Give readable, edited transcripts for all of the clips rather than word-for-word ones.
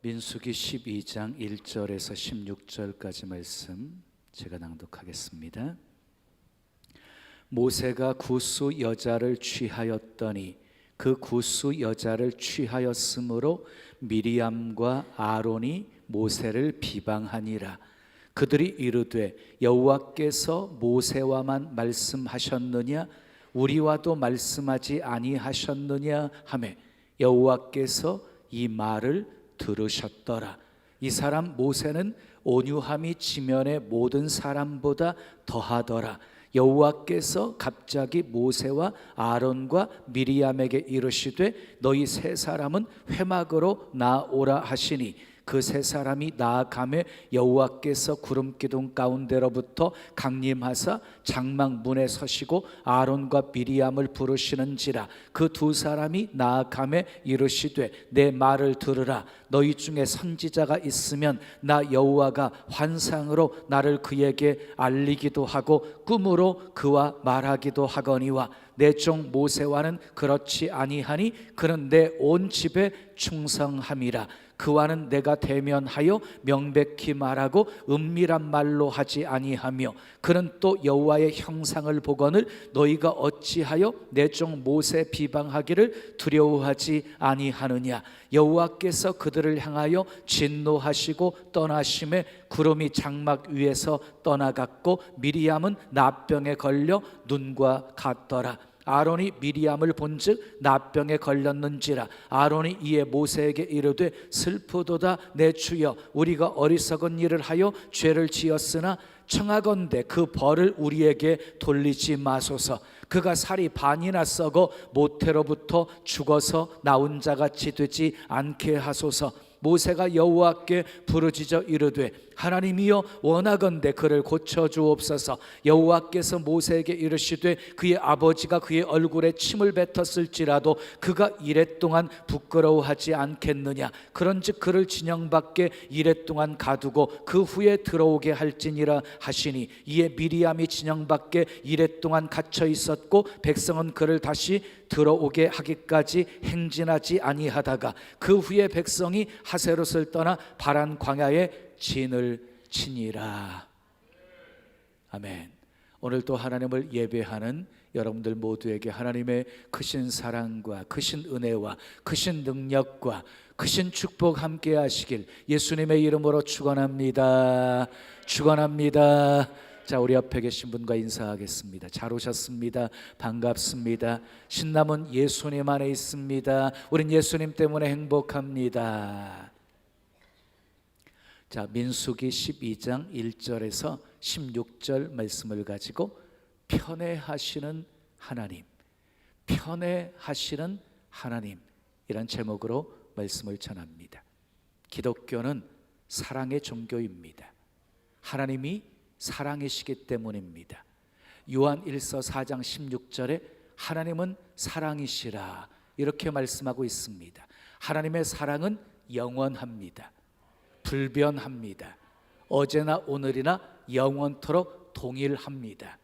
민수기 12장 1절에서 16절까지 말씀 제가 낭독하겠습니다. 모세가 구스 여자를 취하였더니 그 구스 여자를 취하였으므로 미리암과 아론이 모세를 비방하니라. 그들이 이르되 여호와께서 모세와만 말씀하셨느냐 우리와도 말씀하지 아니하셨느냐 하매 여호와께서 이 말을 들으셨더라. 이 사람 모세는 온유함이 지면의 모든 사람보다 더하더라. 여호와께서 갑자기 모세와 아론과 미리암에게 이르시되 너희 세 사람은 회막으로 나오라 하시니 그 세 사람이 나아가매 여호와께서 구름 기둥 가운데로부터 강림하사 장막 문에 서시고 아론과 미리암을 부르시는지라. 그 두 사람이 나아가매 이르시되 내 말을 들으라. 너희 중에 선지자가 있으면 나 여호와가 환상으로 나를 그에게 알리기도 하고 꿈으로 그와 말하기도 하거니와 내 종 모세와는 그렇지 아니하니 그는 내 온 집에 충성함이라. 그와는 내가 대면하여 명백히 말하고 은밀한 말로 하지 아니하며 그는 또 여호와의 형상을 보거늘 너희가 어찌하여 내 종 모세 비방하기를 두려워하지 아니하느냐. 여호와께서 그들을 향하여 진노하시고 떠나심에 구름이 장막 위에서 떠나갔고 미리암은 나병에 걸려 눈과 같더라. 아론이 미리암을 본즉 나병에 걸렸는지라. 아론이 이에 모세에게 이르되 슬프도다 내 주여 우리가 어리석은 일을 하여 죄를 지었으나 청하건대 그 벌을 우리에게 돌리지 마소서. 그가 살이 반이나 썩어 모태로부터 죽어서 나온 자같이 되지 않게 하소서. 모세가 여호와께 부르짖어 이르되 하나님이여 원하건대 그를 고쳐주옵소서. 여호와께서 모세에게 이르시되 그의 아버지가 그의 얼굴에 침을 뱉었을지라도 그가 이랫동안 부끄러워하지 않겠느냐. 그런즉 그를 진영 밖에 이랫동안 가두고 그 후에 들어오게 할지니라 하시니 이에 미리암이 진영 밖에 이랫동안 갇혀 있었고 백성은 그를 다시 들어오게 하기까지 행진하지 아니하다가 그 후에 백성이 하세롯을 떠나 바란 광야에 진을 치니라. 아멘. 오늘 또 하나님을 예배하는 여러분들 모두에게 하나님의 크신 사랑과 크신 은혜와 크신 능력과 크신 축복 함께 하시길 예수님의 이름으로 축원합니다. 축원합니다. 자, 우리 옆에 계신 분과 인사하겠습니다. 잘 오셨습니다. 반갑습니다. 신남은 예수님 안에 있습니다. 우린 예수님 때문에 행복합니다. 자, 민수기 12장 1절에서 16절 말씀을 가지고 편애하시는 하나님, 편애하시는 하나님이란 제목으로 말씀을 전합니다. 기독교는 사랑의 종교입니다. 하나님이 사랑이시기 때문입니다. 요한 1서 4장 16절에 하나님은 사랑이시라 이렇게 말씀하고 있습니다. 하나님의 사랑은 영원합니다. 불변합니다. 어제나 오늘이나 영원토록 동일합니다.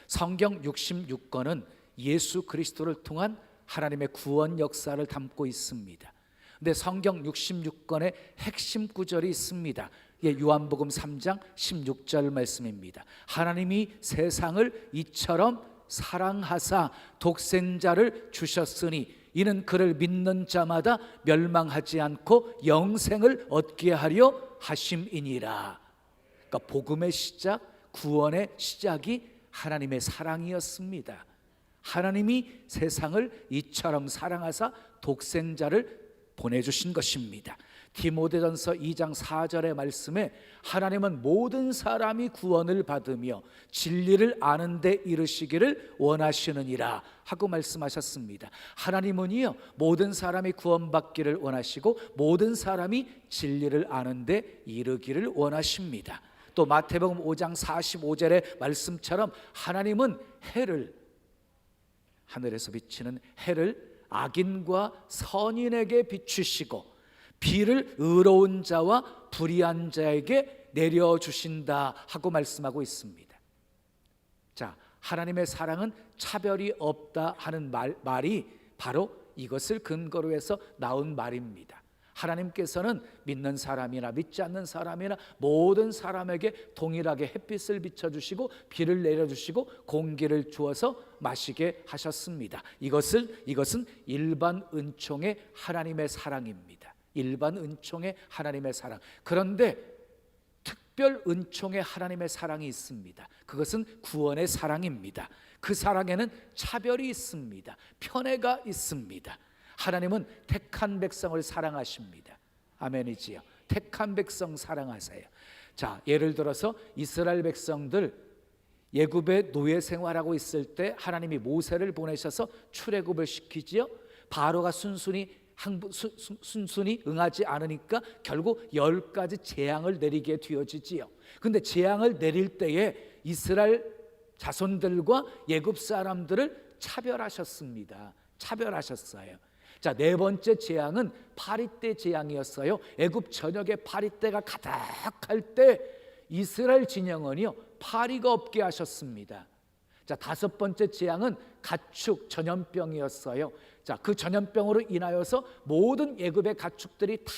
성경 66권은 예수 그리스도를 통한 하나님의 구원 역사를 담고 있습니다. 근데 성경 66권의 핵심 구절이 있습니다. 요한복음 3장 16절 말씀입니다. 하나님이 세상을 이처럼 사랑하사 독생자를 주셨으니 이는 그를 믿는 자마다 멸망하지 않고 영생을 얻게 하려 하심이니라. 그러니까 복음의 시작, 구원의 시작이 하나님의 사랑이었습니다. 하나님이 세상을 이처럼 사랑하사 독생자를 보내주신 것입니다. 디모데전서 2장 4절의 말씀에 하나님은 모든 사람이 구원을 받으며 진리를 아는 데 이르시기를 원하시느니라 하고 말씀하셨습니다. 하나님은요 모든 사람이 구원받기를 원하시고 모든 사람이 진리를 아는 데 이르기를 원하십니다. 또 마태복음 5장 45절의 말씀처럼 하나님은 해를, 하늘에서 비치는 해를 악인과 선인에게 비추시고 비를 의로운 자와 불의한 자에게 내려주신다 하고 말씀하고 있습니다. 자, 하나님의 사랑은 차별이 없다 하는 말이 바로 이것을 근거로 해서 나온 말입니다. 하나님께서는 믿는 사람이나 믿지 않는 사람이나 모든 사람에게 동일하게 햇빛을 비춰주시고 비를 내려주시고 공기를 주어서 마시게 하셨습니다. 이것은 일반 은총의 하나님의 사랑입니다. 일반 은총의 하나님의 사랑. 그런데 특별 은총의 하나님의 사랑이 있습니다. 그것은 구원의 사랑입니다. 그 사랑에는 차별이 있습니다. 편애가 있습니다. 하나님은 택한 백성을 사랑하십니다. 아멘이지요. 택한 백성 사랑하세요. 자, 예를 들어서 이스라엘 백성들 애굽의 노예 생활하고 있을 때 하나님이 모세를 보내셔서 출애굽을 시키지요. 바로가 순순히 응하지 않으니까 결국 10가지 재앙을 내리게 되어지지요. 근데 재앙을 내릴 때에 이스라엘 자손들과 애굽 사람들을 차별하셨습니다. 차별하셨어요. 자, 네 번째 재앙은 파리떼 재앙이었어요. 애굽 전역에 파리떼가 가득할 때 이스라엘 진영은요 파리가 없게 하셨습니다. 자, 다섯 번째 재앙은 가축 전염병이었어요. 자, 그 전염병으로 인하여서 모든 애굽의 가축들이 다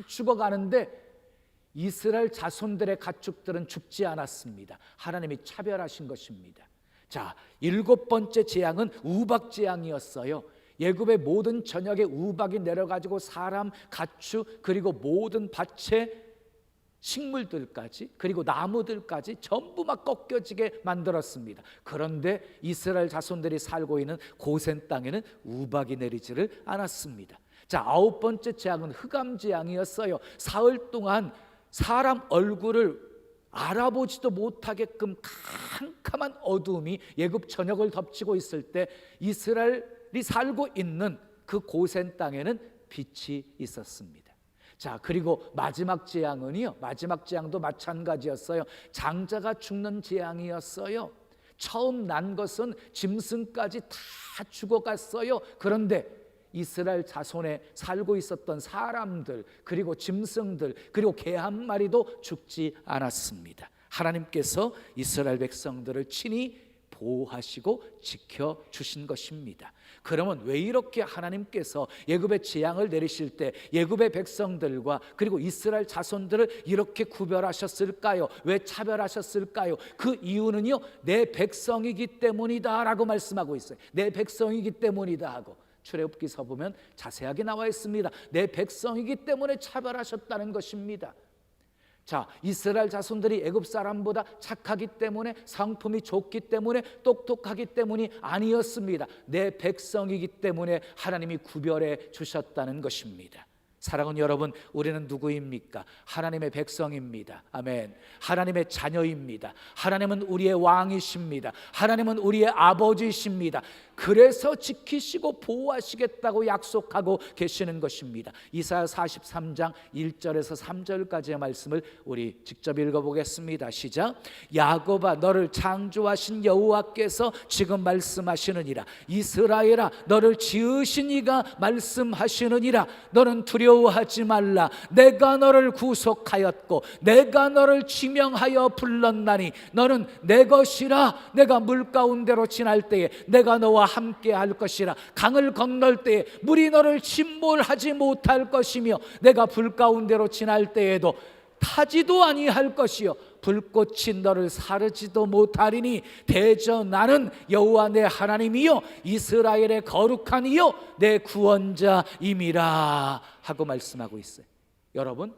죽어가는데 이스라엘 자손들의 가축들은 죽지 않았습니다. 하나님이 차별하신 것입니다. 자, 일곱 번째 재앙은 우박 재앙이었어요. 애굽의 모든 전역에 우박이 내려가지고 사람, 가축, 그리고 모든 밭의 식물들까지 그리고 나무들까지 전부 막 꺾여지게 만들었습니다. 그런데 이스라엘 자손들이 살고 있는 고센 땅에는 우박이 내리지를 않았습니다. 자, 아홉 번째 재앙은 흑암 재앙이었어요. 사흘 동안 사람 얼굴을 알아보지도 못하게끔 캄캄한 어두움이 애굽 전역을 덮치고 있을 때 이스라엘이 살고 있는 그 고센 땅에는 빛이 있었습니다. 자, 그리고 마지막 재앙은요, 마지막 재앙도 마찬가지였어요. 장자가 죽는 재앙이었어요. 처음 난 것은 짐승까지 다 죽어갔어요. 그런데 이스라엘 자손에 살고 있었던 사람들, 그리고 짐승들, 그리고 개 한 마리도 죽지 않았습니다. 하나님께서 이스라엘 백성들을 친히 보호하시고 지켜주신 것입니다. 그러면 왜 이렇게 하나님께서 애굽의 재앙을 내리실 때 애굽의 백성들과 그리고 이스라엘 자손들을 이렇게 구별하셨을까요? 왜 차별하셨을까요? 그 이유는요, 내 백성이기 때문이다 라고 말씀하고 있어요. 내 백성이기 때문이다 하고 출애굽기서 보면 자세하게 나와 있습니다. 내 백성이기 때문에 차별하셨다는 것입니다. 자, 이스라엘 자손들이 애굽 사람보다 착하기 때문에, 성품이 좋기 때문에, 똑똑하기 때문이 아니었습니다. 내 백성이기 때문에 하나님이 구별해 주셨다는 것입니다. 사랑하는 여러분, 우리는 누구입니까? 하나님의 백성입니다. 아멘. 하나님의 자녀입니다. 하나님은 우리의 왕이십니다. 하나님은 우리의 아버지이십니다. 그래서 지키시고 보호하시겠다고 약속하고 계시는 것입니다. 이사야 43장 1절에서 3절까지의 말씀을 우리 직접 읽어보겠습니다. 시작. 야곱아, 너를 창조하신 여호와께서 지금 말씀하시느니라. 이스라엘아, 너를 지으신 이가 말씀하시느니라. 너는 두려워하지 말라. 내가 너를 구속하였고 내가 너를 지명하여 불렀나니 너는 내 것이라. 내가 물 가운데로 지날 때에 내가 너와 함께 할 것이라. 강을 건널 때에 물이 너를 침몰하지 못할 것이며 내가 불 가운데로 지날 때에도 타지도 아니할 것이요 불꽃이 너를 사르지도 못하리니 대저 나는 여호와 내 하나님이요 이스라엘의 거룩한 이요 내 구원자임이라 하고 말씀하고 있어요. 여러분,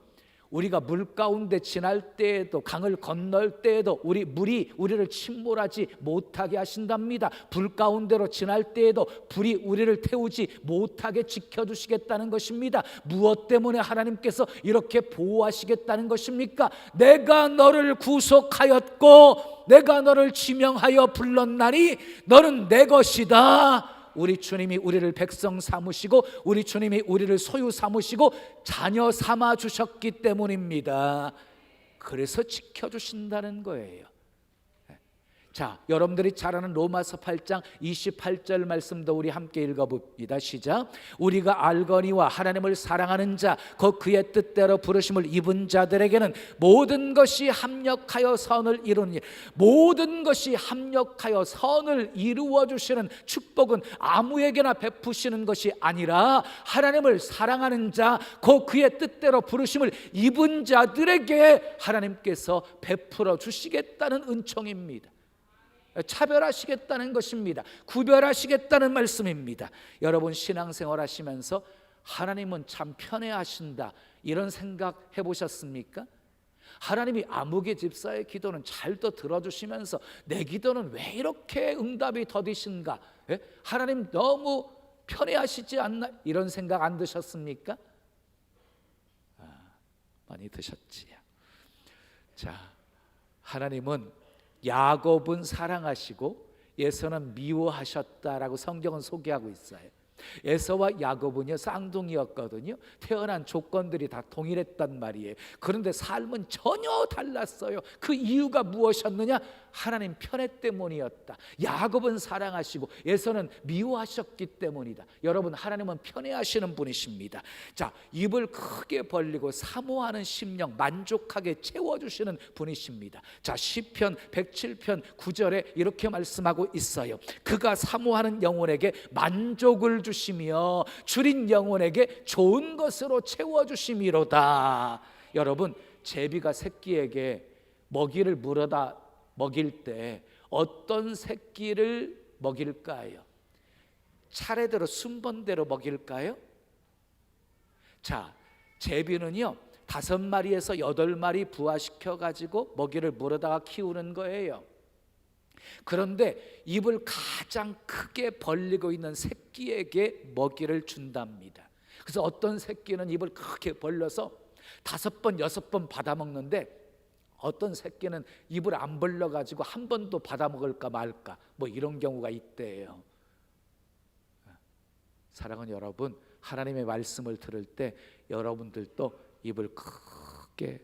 우리가 물 가운데 지날 때에도 강을 건널 때에도 물이 우리를 침몰하지 못하게 하신답니다. 불 가운데로 지날 때에도 불이 우리를 태우지 못하게 지켜주시겠다는 것입니다. 무엇 때문에 하나님께서 이렇게 보호하시겠다는 것입니까? 내가 너를 구속하였고 내가 너를 지명하여 불렀나니 너는 내 것이다. 우리 주님이 우리를 백성 삼으시고 우리 주님이 우리를 소유 삼으시고 자녀 삼아 주셨기 때문입니다. 그래서 지켜주신다는 거예요. 자, 여러분들이 잘 아는 로마서 8장 28절 말씀도 우리 함께 읽어봅니다. 시작. 우리가 알거니와 하나님을 사랑하는 자 곧 그의 뜻대로 부르심을 입은 자들에게는 모든 것이 합력하여 선을 이루니, 모든 것이 합력하여 선을 이루어 주시는 축복은 아무에게나 베푸시는 것이 아니라 하나님을 사랑하는 자 곧 그의 뜻대로 부르심을 입은 자들에게 하나님께서 베풀어 주시겠다는 은총입니다. 차별하시겠다는 것입니다. 구별하시겠다는 말씀입니다. 여러분 신앙생활 하시면서 하나님은 참 편애하신다 이런 생각 해보셨습니까? 하나님이 아무개 집사의 기도는 잘도 들어주시면서 내 기도는 왜 이렇게 응답이 더디신가? 하나님 너무 편애하시지 않나? 이런 생각 안 드셨습니까? 많이 드셨지요. 자, 하나님은 야곱은 사랑하시고 에서는 미워하셨다라고 성경은 소개하고 있어요. 에서와 야곱은요 쌍둥이였거든요. 태어난 조건들이 다 동일했단 말이에요. 그런데 삶은 전혀 달랐어요. 그 이유가 무엇이었느냐? 하나님 편애 때문이었다. 야곱은 사랑하시고 에서는 미워하셨기 때문이다. 여러분 하나님은 편애하시는 분이십니다. 자, 입을 크게 벌리고 사모하는 심령 만족하게 채워주시는 분이십니다. 자, 시편 107편 9절에 이렇게 말씀하고 있어요. 그가 사모하는 영혼에게 만족을 주시며 줄인 영혼에게 좋은 것으로 채워주심이로다. 여러분 제비가 새끼에게 먹이를 물어다 먹일 때 어떤 새끼를 먹일까요? 차례대로 순번대로 먹일까요? 자, 제비는요 5마리에서 8마리 부화시켜 가지고 먹이를 물어다가 키우는 거예요. 그런데 입을 가장 크게 벌리고 있는 새끼에게 먹이를 준답니다. 그래서 어떤 새끼는 입을 크게 벌려서 5번, 6번 받아먹는데 어떤 새끼는 입을 안 벌려가지고 한 번도 받아먹을까 말까 뭐 이런 경우가 있대요. 사랑하는 여러분, 하나님의 말씀을 들을 때 여러분들도 입을 크게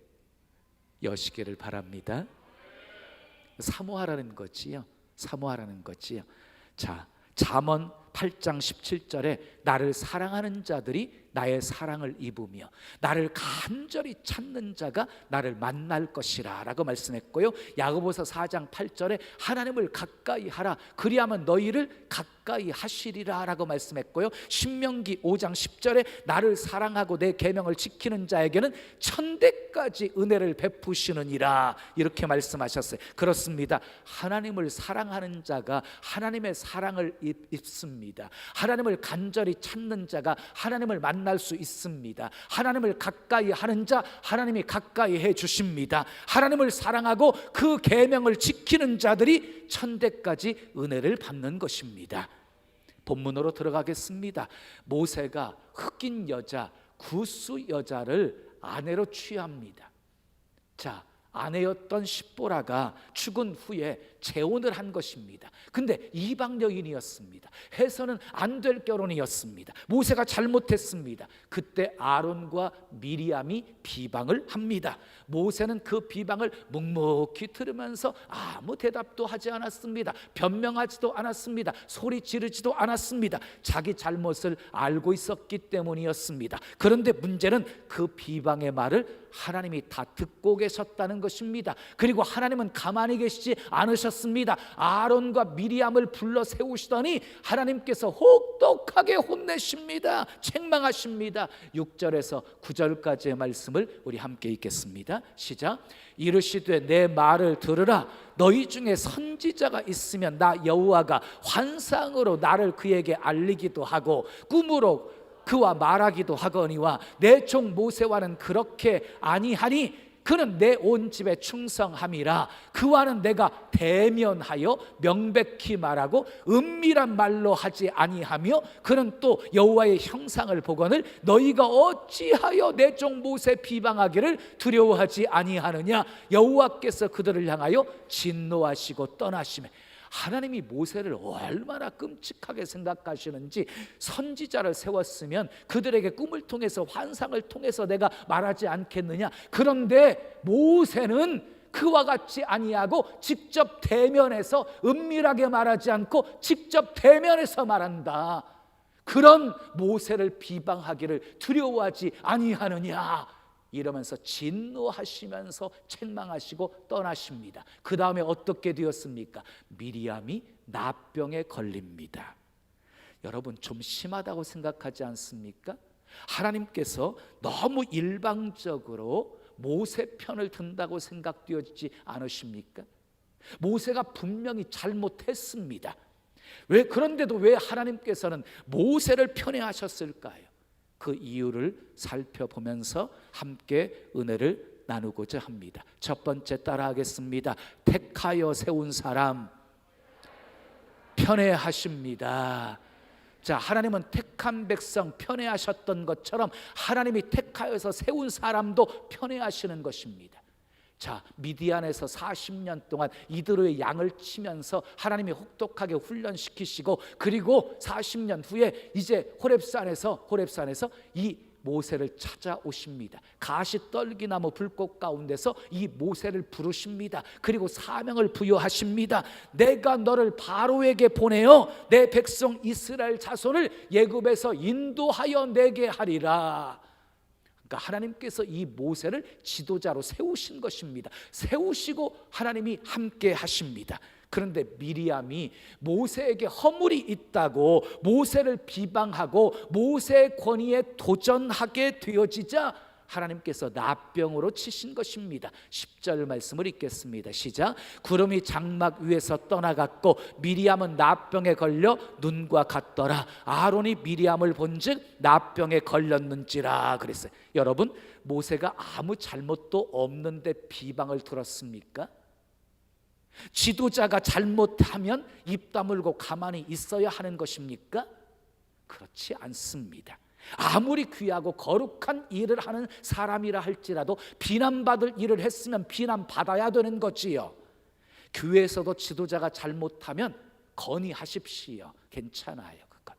여시기를 바랍니다. 사모하라는 거지요. 사모하라는 거지요. 자, 잠언 8장 17절에 나를 사랑하는 자들이 나의 사랑을 입으며 나를 간절히 찾는 자가 나를 만날 것이라 라고 말씀했고요. 야고보서 4장 8절에 하나님을 가까이 하라 그리하면 너희를 가까이 하시리라 라고 말씀했고요. 신명기 5장 10절에 나를 사랑하고 내 계명을 지키는 자에게는 천대까지 은혜를 베푸시느니라 이렇게 말씀하셨어요. 그렇습니다. 하나님을 사랑하는 자가 하나님의 사랑을 입습니다. 하나님을 간절히 찾는 자가 하나님을 만날 수 있습니다. 하나님을 가까이 하는 자 하나님이 가까이 해 주십니다. 하나님을 사랑하고 그 계명을 지키는 자들이 천대까지 은혜를 받는 것입니다. 본문으로 들어가겠습니다. 모세가 흑인 여자 구스 여자를 아내로 취합니다. 자, 아내였던 십보라가 죽은 후에 재혼을 한 것입니다. 근데 이방 여인이었습니다. 해서는 안 될 결혼이었습니다. 모세가 잘못했습니다. 그때 아론과 미리암이 비방을 합니다. 모세는 그 비방을 묵묵히 들으면서 아무 대답도 하지 않았습니다. 변명하지도 않았습니다. 소리 지르지도 않았습니다. 자기 잘못을 알고 있었기 때문이었습니다. 그런데 문제는 그 비방의 말을 하나님이 다 듣고 계셨다는 것입니다. 그리고 하나님은 가만히 계시지 않으셨습니다. 아론과 미리암을 불러 세우시더니 하나님께서 혹독하게 혼내십니다. 책망하십니다. 6절에서 9절까지의 말씀을 우리 함께 읽겠습니다. 시작. 이르시되 내 말을 들으라. 너희 중에 선지자가 있으면 나 여호와가 환상으로 나를 그에게 알리기도 하고 꿈으로 그와 말하기도 하거니와 내 종 모세와는 그렇게 아니하니 그는 내 온 집에 충성함이라. 그와는 내가 대면하여 명백히 말하고 은밀한 말로 하지 아니하며 그는 또 여호와의 형상을 보거늘 너희가 어찌하여 내 종 모세 비방하기를 두려워하지 아니하느냐. 여호와께서 그들을 향하여 진노하시고 떠나시매. 하나님이 모세를 얼마나 끔찍하게 생각하시는지 선지자를 세웠으면 그들에게 꿈을 통해서 환상을 통해서 내가 말하지 않겠느냐. 그런데 모세는 그와 같이 아니하고 직접 대면해서 은밀하게 말하지 않고 직접 대면해서 말한다. 그런 모세를 비방하기를 두려워하지 아니하느냐, 이러면서 진노하시면서 책망하시고 떠나십니다. 그 다음에 어떻게 되었습니까? 미리암이 납병에 걸립니다. 여러분, 좀 심하다고 생각하지 않습니까? 하나님께서 너무 일방적으로 모세 편을 든다고 생각되어지지 않으십니까? 모세가 분명히 잘못했습니다. 그런데도 왜 하나님께서는 모세를 편애하셨을까요? 그 이유를 살펴보면서 함께 은혜를 나누고자 합니다. 첫 번째, 따라하겠습니다. 택하여 세운 사람 편애하십니다. 자, 하나님은 택한 백성 편애하셨던 것처럼 하나님이 택하여서 세운 사람도 편애하시는 것입니다. 자, 미디안에서 40년 동안 이드로의 양을 치면서 하나님이 혹독하게 훈련시키시고, 그리고 40년 후에 이제 호렙산에서 이 모세를 찾아오십니다. 가시떨기나무 불꽃 가운데서 이 모세를 부르십니다. 그리고 사명을 부여하십니다. 내가 너를 바로에게 보내어 내 백성 이스라엘 자손을 애굽에서 인도하여 내게 하리라. 그러니까 하나님께서 이 모세를 지도자로 세우신 것입니다. 세우시고 하나님이 함께 하십니다. 그런데 미리암이 모세에게 허물이 있다고 모세를 비방하고 모세의 권위에 도전하게 되어지자 하나님께서 납병으로 치신 것입니다. 10절 말씀을 읽겠습니다. 시작. 구름이 장막 위에서 떠나갔고 미리암은 납병에 걸려 눈과 같더라. 아론이 미리암을 본즉 납병에 걸렸는지라 그랬어요. 여러분, 모세가 아무 잘못도 없는데 비방을 들었습니까? 지도자가 잘못하면 입 다물고 가만히 있어야 하는 것입니까? 그렇지 않습니다. 아무리 귀하고 거룩한 일을 하는 사람이라 할지라도 비난받을 일을 했으면 비난받아야 되는 거지요. 교회에서도 지도자가 잘못하면 건의하십시오. 괜찮아요, 그건.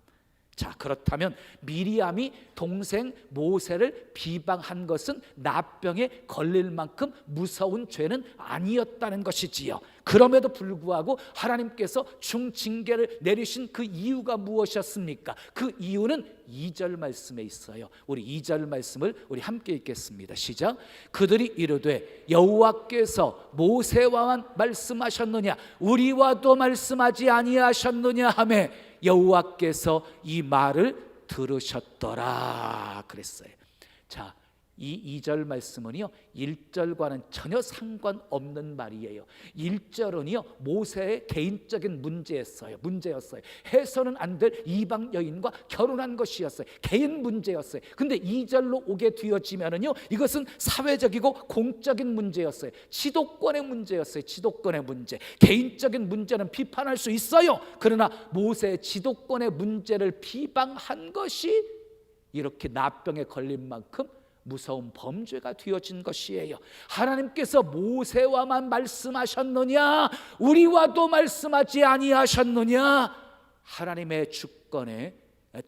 자, 그렇다면 미리암이 동생 모세를 비방한 것은 납병에 걸릴 만큼 무서운 죄는 아니었다는 것이지요. 그럼에도 불구하고 하나님께서 중징계를 내리신 그 이유가 무엇이었습니까? 그 이유는 2절 말씀에 있어요. 우리 2절 말씀을 우리 함께 읽겠습니다. 시작. 그들이 이르되 여호와께서 모세와만 말씀하셨느냐 우리와도 말씀하지 아니하셨느냐 하며 여호와께서 이 말을 들으셨더라 그랬어요. 자, 이 2절 말씀은요 1절과는 전혀 상관없는 말이에요. 1절은요 모세의 개인적인 문제였어요. 해서는 안 될 이방 여인과 결혼한 것이었어요. 개인 문제였어요. 근데 2절로 오게 되어지면은요 이것은 사회적이고 공적인 문제였어요. 지도권의 문제였어요. 지도권의 문제. 개인적인 문제는 비판할 수 있어요. 그러나 모세의 지도권의 문제를 비방한 것이 이렇게 납병에 걸린 만큼 무서운 범죄가 되어진 것이에요. 하나님께서 모세와만 말씀하셨느냐 우리와도 말씀하지 아니하셨느냐, 하나님의 주권에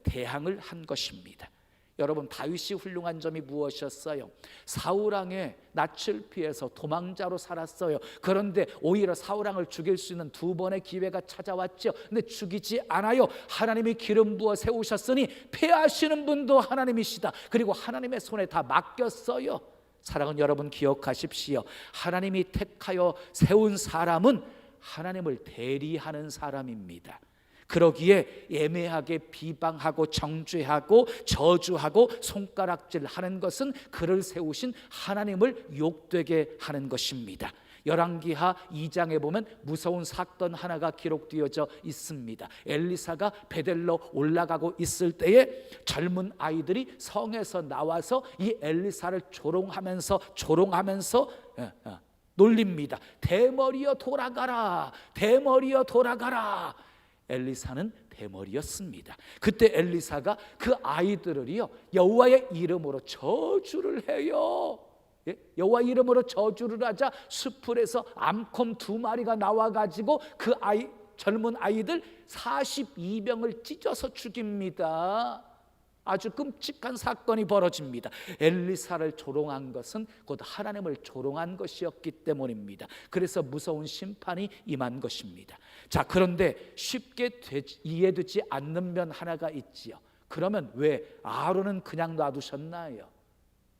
대항을 한 것입니다. 여러분, 다윗이 훌륭한 점이 무엇이었어요? 사울왕의 낯을 피해서 도망자로 살았어요. 그런데 오히려 사울왕을 죽일 수 있는 2번의 기회가 찾아왔죠. 근데 죽이지 않아요. 하나님이 기름 부어 세우셨으니 패하시는 분도 하나님이시다. 그리고 하나님의 손에 다 맡겼어요. 사랑하는 여러분, 기억하십시오. 하나님이 택하여 세운 사람은 하나님을 대리하는 사람입니다. 그러기에 애매하게 비방하고 정죄하고 저주하고 손가락질하는 것은 그를 세우신 하나님을 욕되게 하는 것입니다. 열왕기하 2장에 보면 무서운 사건 하나가 기록되어져 있습니다. 엘리사가 베델로 올라가고 있을 때에 젊은 아이들이 성에서 나와서 이 엘리사를 조롱하면서 놀립니다. 대머리여 돌아가라, 대머리여 돌아가라. 엘리사는 대머리였습니다. 그때 엘리사가 그 아이들을요 여호와의 이름으로 저주를 해요. 여호와 이름으로 저주를 하자 수풀에서 암콤 2마리가 나와가지고 그 젊은 아이들 42명을 찢어서 죽입니다. 아주 끔찍한 사건이 벌어집니다. 엘리사를 조롱한 것은 곧 하나님을 조롱한 것이었기 때문입니다. 그래서 무서운 심판이 임한 것입니다. 자, 그런데 쉽게 이해되지 않는 면 하나가 있지요. 그러면 왜 아론은 그냥 놔두셨나요?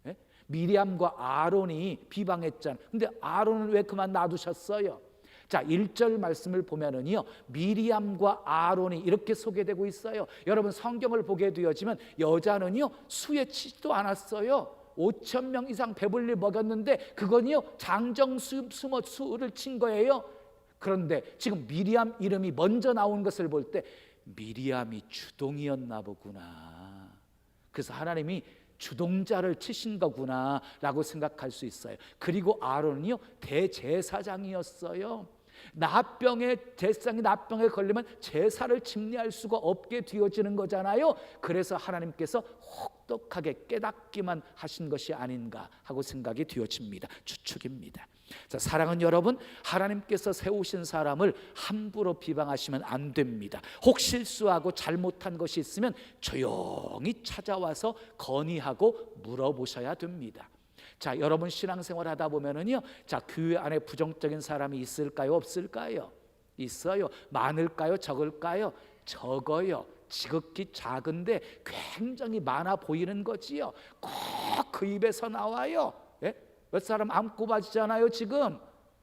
예? 미리암과 아론이 비방했잖아요. 근데 아론은 왜 그만 놔두셨어요? 자, 1절 말씀을 보면은요, 미리암과 아론이 이렇게 소개되고 있어요. 여러분 성경을 보게 되어지면 여자는요 수에 치지도 않았어요. 5천 명 이상 배불리 먹였는데 그건요 장정수를 친 거예요. 그런데 지금 미리암 이름이 먼저 나온 것을 볼 때 미리암이 주동이었나 보구나. 그래서 하나님이 주동자를 치신 거구나 라고 생각할 수 있어요. 그리고 아론은요 대제사장이었어요. 제사장이 나병에 걸리면 제사를 침례할 수가 없게 되어지는 거잖아요. 그래서 하나님께서 혹독하게 깨닫기만 하신 것이 아닌가 하고 생각이 되어집니다. 추측입니다. 자, 사랑하는 여러분, 하나님께서 세우신 사람을 함부로 비방하시면 안 됩니다. 혹 실수하고 잘못한 것이 있으면 조용히 찾아와서 건의하고 물어보셔야 됩니다. 자, 여러분 신앙생활 하다 보면은요, 자, 교회 안에 부정적인 사람이 있을까요, 없을까요? 있어요. 많을까요, 적을까요? 적어요. 지극히 작은데 굉장히 많아 보이는 거지요. 꼭 그 입에서 나와요. 예? 몇 사람 안 꼽아지잖아요 지금.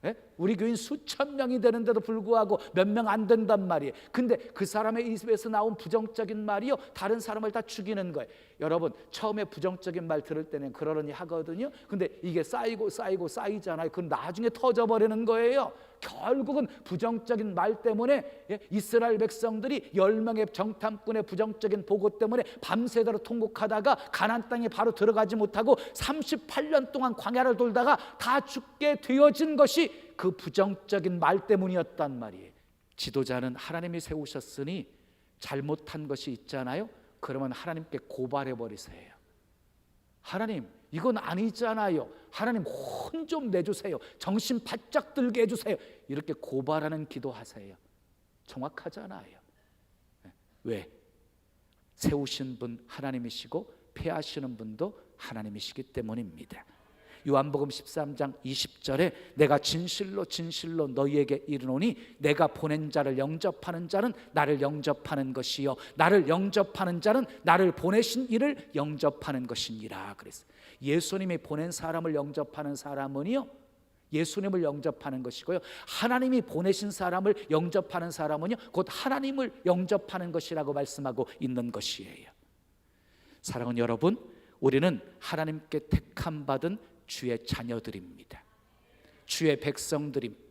예? 우리 교인 수천 명이 되는데도 불구하고 몇 명 안 된단 말이에요. 근데 그 사람의 입에서 나온 부정적인 말이요 다른 사람을 다 죽이는 거예요. 여러분 처음에 부정적인 말 들을 때는 그러려니 하거든요. 근데 이게 쌓이잖아요. 그럼 나중에 터져버리는 거예요. 결국은 부정적인 말 때문에 이스라엘 백성들이 10명의 정탐꾼의 부정적인 보고 때문에 밤새도록 통곡하다가 가나안 땅에 바로 들어가지 못하고 38년 동안 광야를 돌다가 다 죽게 되어진 것이 그 부정적인 말 때문이었단 말이에요. 지도자는 하나님이 세우셨으니 잘못한 것이 있잖아요. 그러면 하나님께 고발해 버리세요. 하나님 이건 아니잖아요. 하나님 혼 좀 내주세요. 정신 바짝 들게 해주세요. 이렇게 고발하는 기도하세요. 정확하잖아요. 왜? 세우신 분 하나님이시고 폐하시는 분도 하나님이시기 때문입니다. 요한복음 13장 20절에 내가 진실로 진실로 너희에게 이르노니 내가 보낸 자를 영접하는 자는 나를 영접하는 것이요 나를 영접하는 자는 나를 보내신 이를 영접하는 것이니라 그랬어요. 예수님이 보낸 사람을 영접하는 사람은요 예수님을 영접하는 것이고요, 하나님이 보내신 사람을 영접하는 사람은요 곧 하나님을 영접하는 것이라고 말씀하고 있는 것이에요. 사랑하는 여러분, 우리는 하나님께 택함 받은 주의 자녀들입니다. 주의 백성들입니다.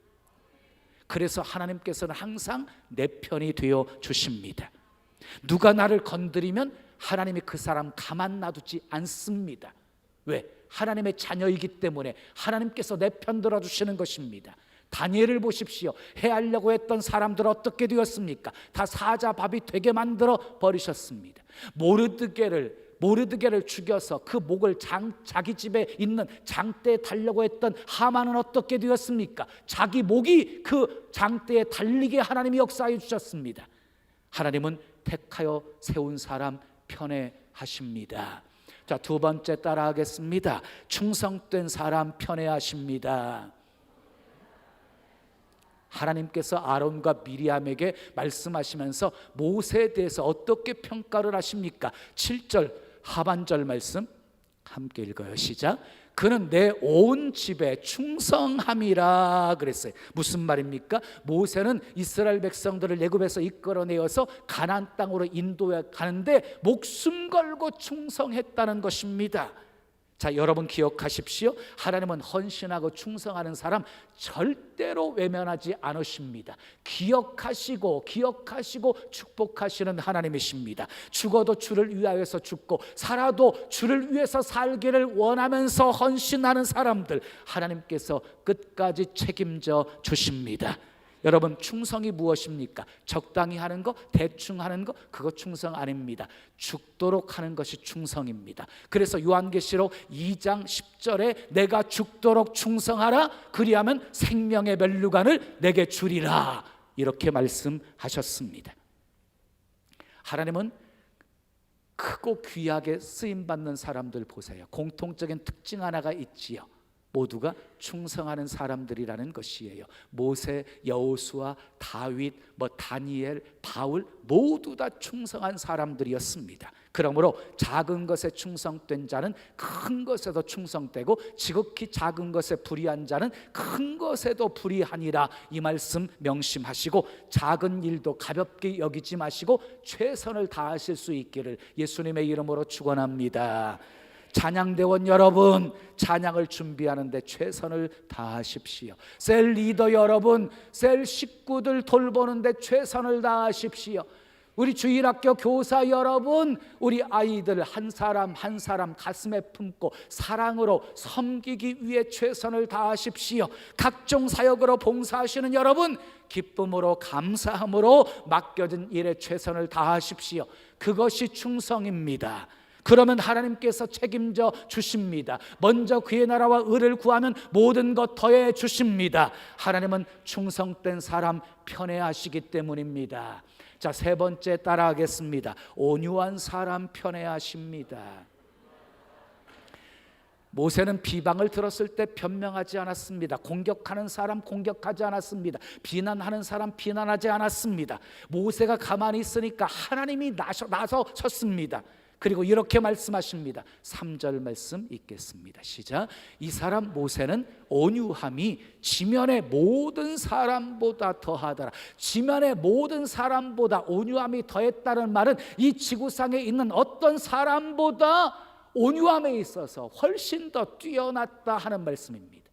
그래서 하나님께서는 항상 내 편이 되어 주십니다. 누가 나를 건드리면 하나님이 그 사람 가만 놔두지 않습니다. 왜? 하나님의 자녀이기 때문에 하나님께서 내 편 들어주시는 것입니다. 다니엘을 보십시오. 해하려고 했던 사람들 어떻게 되었습니까? 다 사자밥이 되게 만들어 버리셨습니다. 모르드게를 죽여서 그 목을 자기 집에 있는 장대에 달려고 했던 하만은 어떻게 되었습니까? 자기 목이 그 장대에 달리게 하나님이 역사해 주셨습니다. 하나님은 택하여 세운 사람 편에 하십니다. 자, 두 번째 따라하겠습니다. 충성된 사람 편에 하십니다. 하나님께서 아론과 미리암에게 말씀하시면서 모세에 대해서 어떻게 평가를 하십니까? 7절 하반절 말씀 함께 읽어요. 시작. 그는 내 온 집에 충성함이라 그랬어요. 무슨 말입니까? 모세는 이스라엘 백성들을 애굽에서 이끌어내어서 가나안 땅으로 인도해 가는데 목숨 걸고 충성했다는 것입니다. 자, 여러분 기억하십시오. 하나님은 헌신하고 충성하는 사람 절대로 외면하지 않으십니다. 기억하시고 축복하시는 하나님이십니다. 죽어도 주를 위하여서 죽고 살아도 주를 위해서 살기를 원하면서 헌신하는 사람들 하나님께서 끝까지 책임져 주십니다. 여러분 충성이 무엇입니까? 적당히 하는 거, 대충 하는 거, 그거 충성 아닙니다. 죽도록 하는 것이 충성입니다. 그래서 요한계시록 2장 10절에 내가 죽도록 충성하라, 그리하면 생명의 멸류관을 내게 주리라, 이렇게 말씀하셨습니다. 하나님은 크고 귀하게 쓰임받는 사람들 보세요. 공통적인 특징 하나가 있지요. 모두가 충성하는 사람들이라는 것이에요. 모세, 여호수아, 다윗, 다니엘, 바울 모두 다 충성한 사람들이었습니다. 그러므로 작은 것에 충성된 자는 큰 것에도 충성되고 지극히 작은 것에 불의한 자는 큰 것에도 불의하니라. 이 말씀 명심하시고 작은 일도 가볍게 여기지 마시고 최선을 다하실 수 있기를 예수님의 이름으로 축원합니다. 찬양대원 여러분, 찬양을 준비하는데 최선을 다하십시오. 셀 리더 여러분, 셀 식구들 돌보는데 최선을 다하십시오. 우리 주일학교 교사 여러분, 우리 아이들 한 사람 한 사람 가슴에 품고 사랑으로 섬기기 위해 최선을 다하십시오. 각종 사역으로 봉사하시는 여러분, 기쁨으로 감사함으로 맡겨진 일에 최선을 다하십시오. 그것이 충성입니다. 그러면 하나님께서 책임져 주십니다. 먼저 그의 나라와 의를 구하면 모든 것 더해 주십니다. 하나님은 충성된 사람 편애하시기 때문입니다. 자, 세 번째 따라하겠습니다. 온유한 사람 편애하십니다. 모세는 비방을 들었을 때 변명하지 않았습니다. 공격하는 사람 공격하지 않았습니다. 비난하는 사람 비난하지 않았습니다. 모세가 가만히 있으니까 하나님이 나서셨습니다. 그리고 이렇게 말씀하십니다. 3절 말씀 읽겠습니다. 시작. 이 사람 모세는 온유함이 지면의 모든 사람보다 더하더라. 지면의 모든 사람보다 온유함이 더했다는 말은 이 지구상에 있는 어떤 사람보다 온유함에 있어서 훨씬 더 뛰어났다 하는 말씀입니다.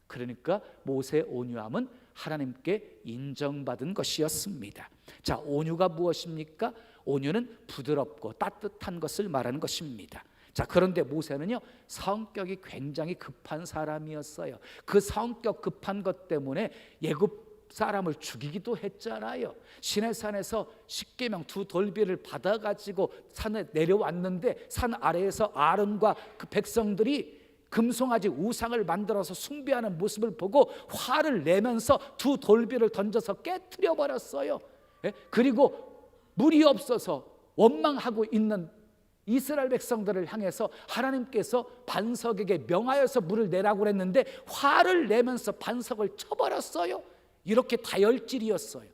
그러니까 모세의 온유함은 하나님께 인정받은 것이었습니다. 자, 온유가 무엇입니까? 온유는 부드럽고 따뜻한 것을 말하는 것입니다. 자, 그런데 모세는요, 성격이 굉장히 급한 사람이었어요. 그 성격 급한 것 때문에 애굽 사람을 죽이기도 했잖아요. 시내산에서 십계명 두 돌비를 받아가지고 산에 내려왔는데 산 아래에서 아론과 그 백성들이 금송아지 우상을 만들어서 숭배하는 모습을 보고 화를 내면서 두 돌비를 던져서 깨트려 버렸어요. 그리고 물이 없어서 원망하고 있는 이스라엘 백성들을 향해서 하나님께서 반석에게 명하여서 물을 내라고 그랬는데 화를 내면서 반석을 쳐버렸어요. 이렇게 다혈질이었어요.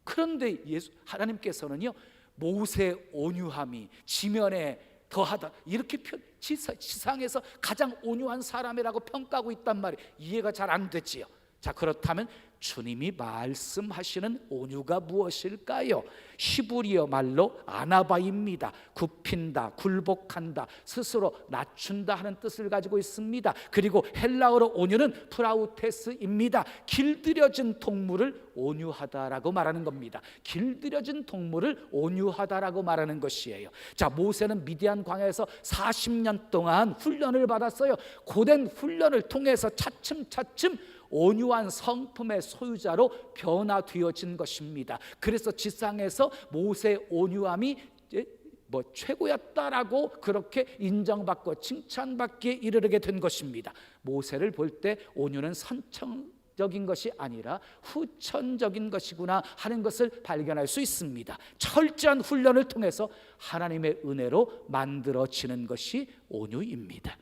그런데 하나님께서는요, 모세의 온유함이 지면에 더하다 이렇게 지상에서 가장 온유한 사람이라고 평가하고 있단 말이에요. 이해가 잘 안 되지요. 자, 그렇다면 주님이 말씀하시는 온유가 무엇일까요? 히브리어 말로 아나바입니다. 굽힌다, 굴복한다, 스스로 낮춘다 하는 뜻을 가지고 있습니다. 그리고 헬라어로 온유는 프라우테스입니다. 길들여진 동물을 온유하다라고 말하는 겁니다. 길들여진 동물을 온유하다라고 말하는 것이에요. 자, 모세는 미디안 광야에서 40년 동안 훈련을 받았어요. 고된 훈련을 통해서 차츰차츰 온유한 성품의 소유자로 변화되어진 것입니다. 그래서 지상에서 모세의 온유함이 최고였다라고 그렇게 인정받고 칭찬받기에 이르게 된 것입니다. 모세를 볼 때 온유는 선천적인 것이 아니라 후천적인 것이구나 하는 것을 발견할 수 있습니다. 철저한 훈련을 통해서 하나님의 은혜로 만들어지는 것이 온유입니다.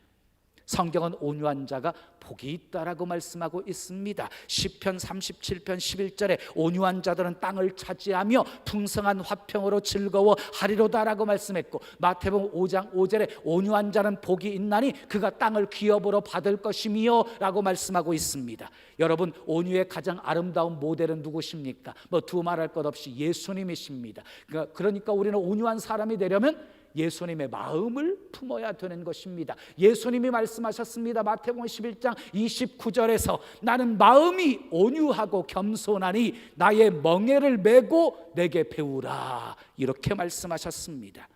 성경은 온유한 자가 복이 있다라고 말씀하고 있습니다. 시편 37편 11절에 온유한 자들은 땅을 차지하며 풍성한 화평으로 즐거워하리로다라고 말씀했고, 마태복음 5장 5절에 온유한 자는 복이 있나니 그가 땅을 기업으로 받을 것이며 라고 말씀하고 있습니다. 여러분, 온유의 가장 아름다운 모델은 누구십니까? 두말할 것 없이 예수님이십니다. 그러니까 우리는 온유한 사람이 되려면 예수님의 마음을 품어야 되는 것입니다. 예수님이 말씀하셨습니다. 마태복음 11장 29절에서 나는 마음이 온유하고 겸손하니 나의 멍에를 메고 내게 배우라, 이렇게 말씀하셨습니다.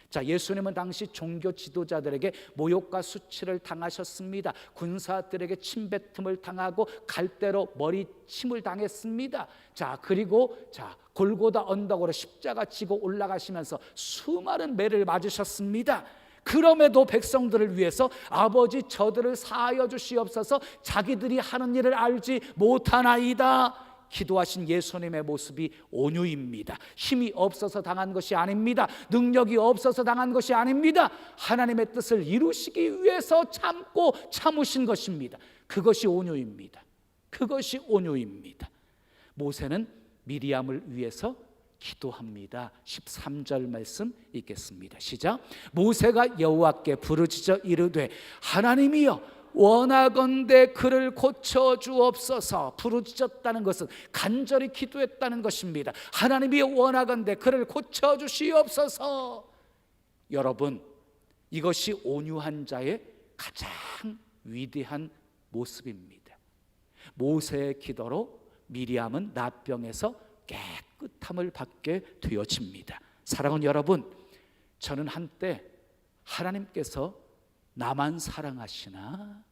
자, 예수님은 당시 종교 지도자들에게 모욕과 수치를 당하셨습니다. 군사들에게 침뱉음을 당하고 갈대로 머리침을 당했습니다. 자, 그리고 골고다 언덕으로 십자가 지고 올라가시면서 수많은 매를 맞으셨습니다. 그럼에도 백성들을 위해서 아버지 저들을 사하여 주시옵소서, 자기들이 하는 일을 알지 못하나이다, 기도하신 예수님의 모습이 온유입니다. 힘이 없어서 당한 것이 아닙니다. 능력이 없어서 당한 것이 아닙니다. 하나님의 뜻을 이루시기 위해서 참고 참으신 것입니다. 그것이 온유입니다. 그것이 온유입니다. 모세는 미리암을 위해서 기도합니다. 13절 말씀 읽겠습니다. 시작. 모세가 여호와께 부르짖어 이르되 하나님이여 원하건대 그를 고쳐주옵소서. 부르짖었다는 것은 간절히 기도했다는 것입니다. 하나님이 원하건대 그를 고쳐주시옵소서. 여러분, 이것이 온유한 자의 가장 위대한 모습입니다. 모세의 기도로 미리암은 낫병에서 깨끗함을 받게 되어집니다. 사랑하는 여러분, 저는 한때 하나님께서 나만 사랑하시나?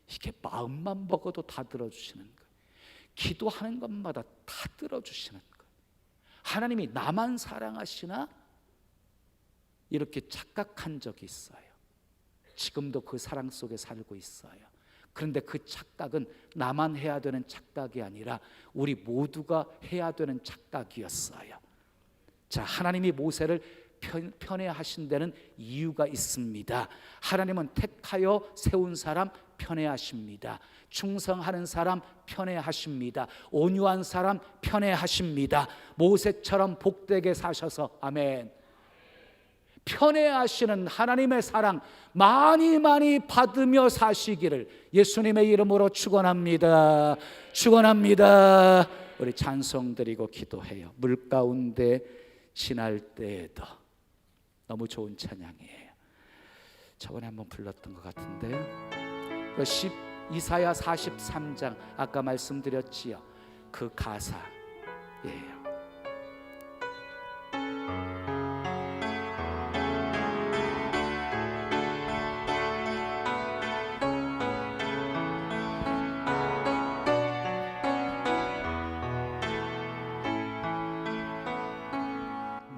이게 마음만 먹어도 다 들어주시는 거예요. 기도하는 것마다 다 들어주시는 거예요. 하나님이 나만 사랑하시나? 이렇게 착각한 적이 있어요. 지금도 그 사랑 속에 살고 있어요. 그런데 그 착각은 나만 해야 되는 착각이 아니라 우리 모두가 해야 되는 착각이었어요. 자, 하나님이 모세를 편애하신 데는 이유가 있습니다. 하나님은 택하여 세운 사람 편애하십니다. 충성하는 사람 편애하십니다. 온유한 사람 편애하십니다. 모세처럼 복되게 사셔서 아멘. 편애하시는 하나님의 사랑 많이 받으며 사시기를 예수님의 이름으로 축원합니다. 축원합니다. 우리 찬송 드리고 기도해요. 물 가운데 지날 때에도. 너무 좋은 찬양이에요. 저번에 한번 불렀던 것 같은데요. 이사야 43장 아까 말씀드렸지요. 그 가사예요.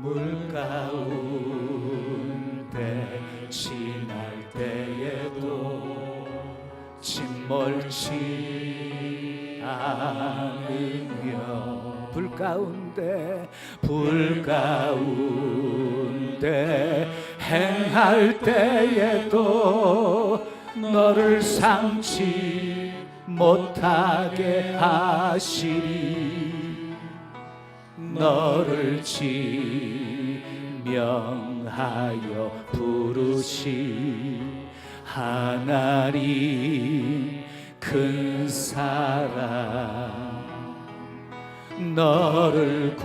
물 가운데 지날 때에도 침몰치 않으며 불 가운데 행할 때에도 너를 삼지 못하게 하시리. 너를 지명하여 부르신 하나님 큰 사랑, 너를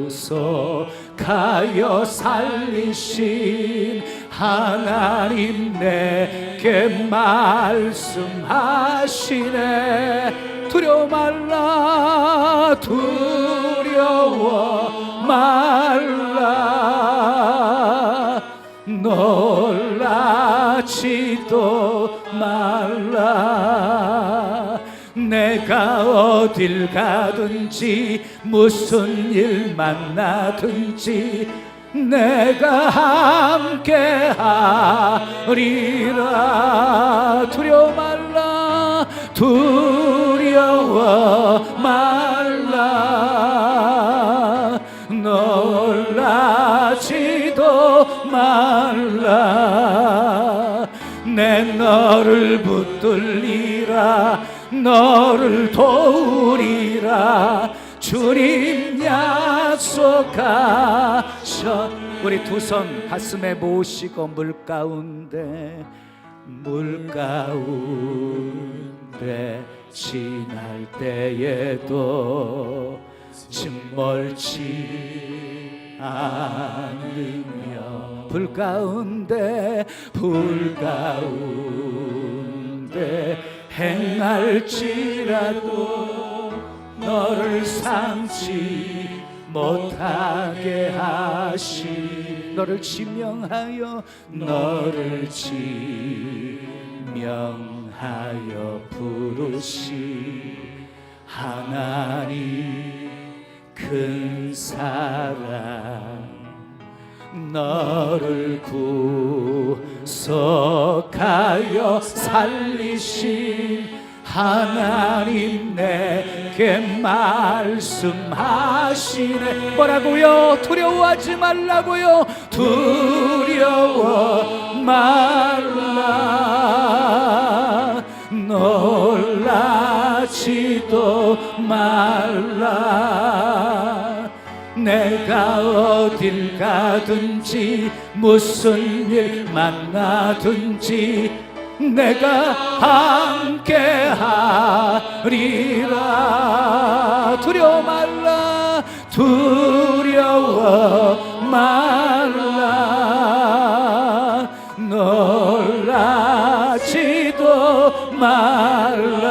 구속하여 살리신 하나님 내게 말씀하시네. 두려워 말라, 두려워 말라, 놀라지도 말라. 내가 어딜 가든지 무슨 일 만나든지 내가 함께 하리라. 두려워 말라, 두려워 말라, 놀라지도 말라. 내 너를 붙들리라, 너를 도우리라. 주님 약속하셨. 우리 두 손 가슴에 모시고 물 가운데 지날 때에도 침몰치 않으며 불 가운데 행할지라도 너를 삼지 못하게 하시. 너를 지명하여 부르시 하나님 큰 사랑, 너를 구속하여 살리신 하나님 내게 말씀하시네. 뭐라고요? 두려워하지 말라고요. 두려워 말라. 놀라지도 말라. 내가 어딜 가든지 무슨 일 만나든지 내가 함께 하리라. 두려워 말라. 두려워 말라. 놀라지도 말라.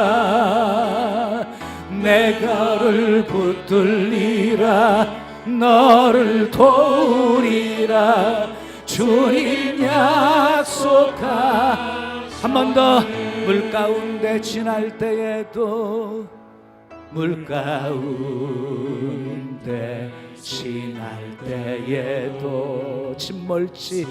내가 너를 붙들리라. 너를 도우리라. 주님 약속하. 한 번 더. 물 가운데 지날 때에도, 물 가운데 지날 때에도 침몰치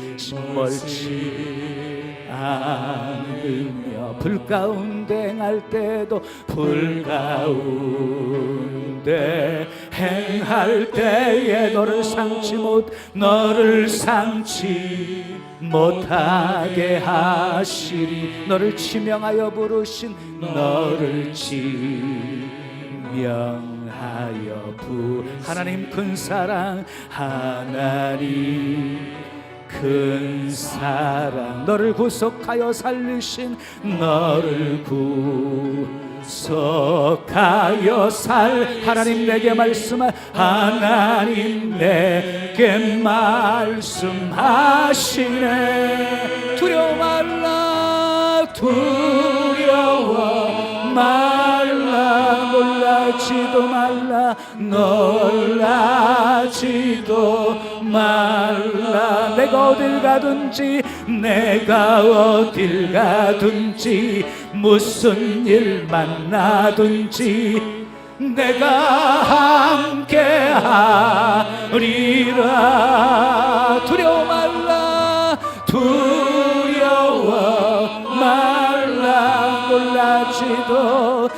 않으며, 불 가운데 행할 때도 불 가운데 행할 때에 너를 상치 못하게 하시리. 너를 지명하여 부르신, 너를 지명하여 하나님 큰 사랑, 하나님 큰 사랑. 너를 구속하여 살리신, 너를 구속하여 하나님 내게 말씀하. 하나님 내게 말씀하시네. 두려워 말라. 두려워 말라. 놀라지도 말라. 놀라지도 말라. 내가 어딜 가든지 무슨 일 만나든지 내가 함께 하리라. 두려워 말라. 두려워 말라. 놀라지도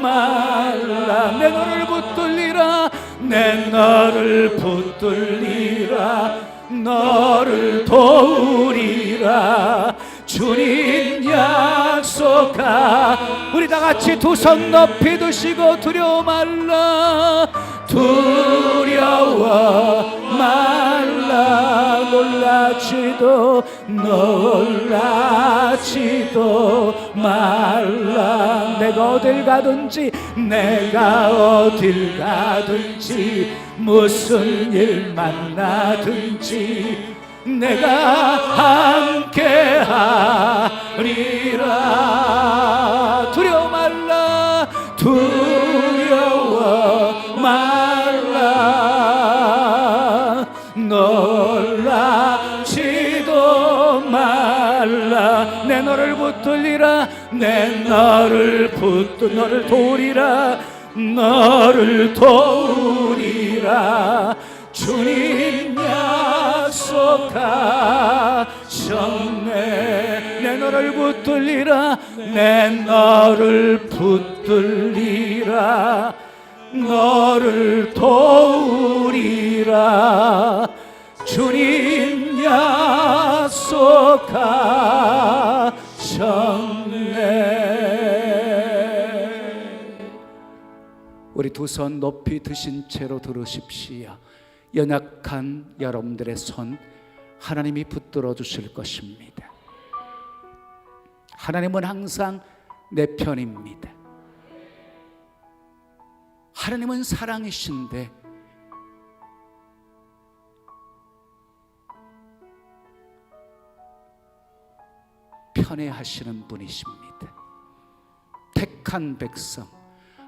말라. 내 너를 붙들리라. 내 너를 붙들리라. 너를 도우리라. 주님 약속하. 우리 다 같이 두 손 높이 드시고 두려워 말라. 두려워 말라. 놀라지도 말라. 내가 어딜 가든지 무슨 일 만나든지 내가 함께 하리라. 두려워 말라. 두려워 말라. 놀라지도 말라. 내 너를 붙들리라. 내 너를 도우리라. 너를 도우리라. 주님 약속하셨네. 내 너를 붙들리라. 내 너를 붙들리라. 너를 도우리라. 주님 약속하셨네. 우리 두 손 높이 드신 채로 들으십시오. 연약한 여러분들의 손 하나님이 붙들어 주실 것입니다. 하나님은 항상 내 편입니다. 하나님은 사랑이신데 편애하시는 분이십니다. 택한 백성,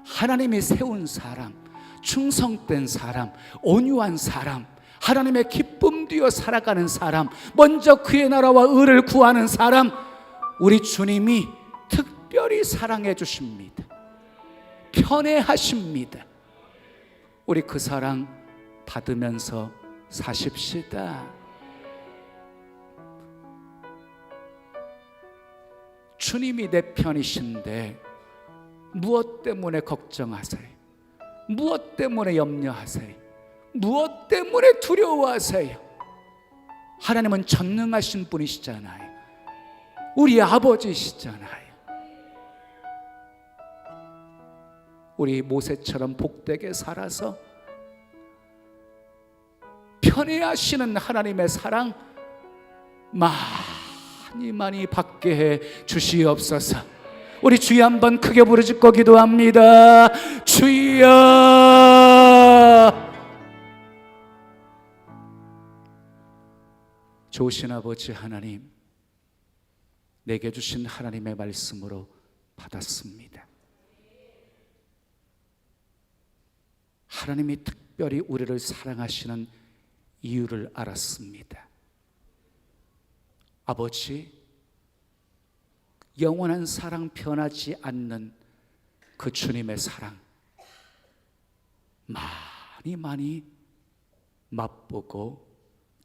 하나님이 세운 사람, 충성된 사람, 온유한 사람, 하나님의 기쁨 뒤어 살아가는 사람, 먼저 그의 나라와 의를 구하는 사람, 우리 주님이 특별히 사랑해 주십니다. 편애하십니다. 우리 그 사랑 받으면서 사십시다. 주님이 내 편이신데 무엇 때문에 걱정하세요? 무엇 때문에 염려하세요? 무엇 때문에 두려워하세요? 하나님은 전능하신 분이시잖아요. 우리 아버지시잖아요. 우리 모세처럼 복되게 살아서 편애하시는 하나님의 사랑 많이 받게 해 주시옵소서. 우리 주여 한번 크게 부르짖고 기도합니다. 주여. 좋으신 아버지 하나님, 내게 주신 하나님의 말씀으로 받았습니다. 하나님이 특별히 우리를 사랑하시는 이유를 알았습니다. 아버지, 영원한 사랑, 변하지 않는 그 주님의 사랑 많이 맛보고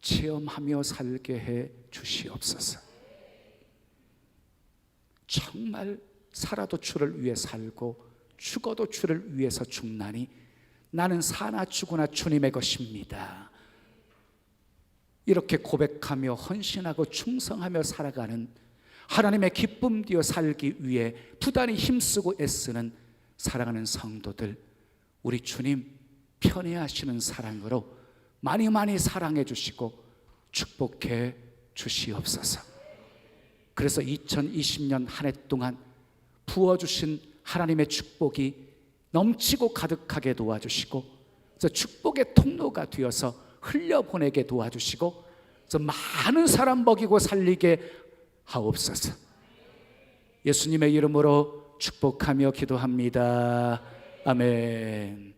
체험하며 살게 해 주시옵소서. 정말 살아도 주를 위해 살고 죽어도 주를 위해서 죽나니 나는 사나 죽으나 주님의 것입니다. 이렇게 고백하며 헌신하고 충성하며 살아가는, 하나님의 기쁨 되어 살기 위해 부단히 힘쓰고 애쓰는 사랑하는 성도들, 우리 주님 편애하시는 사랑으로 많이 사랑해 주시고 축복해 주시옵소서. 그래서 2020년 한 해 동안 부어주신 하나님의 축복이 넘치고 가득하게 도와주시고, 그래서 축복의 통로가 되어서 흘려보내게 도와주시고, 그래서 많은 사람 먹이고 살리게 하옵소서. 예수님의 이름으로 축복하며 기도합니다. 아멘.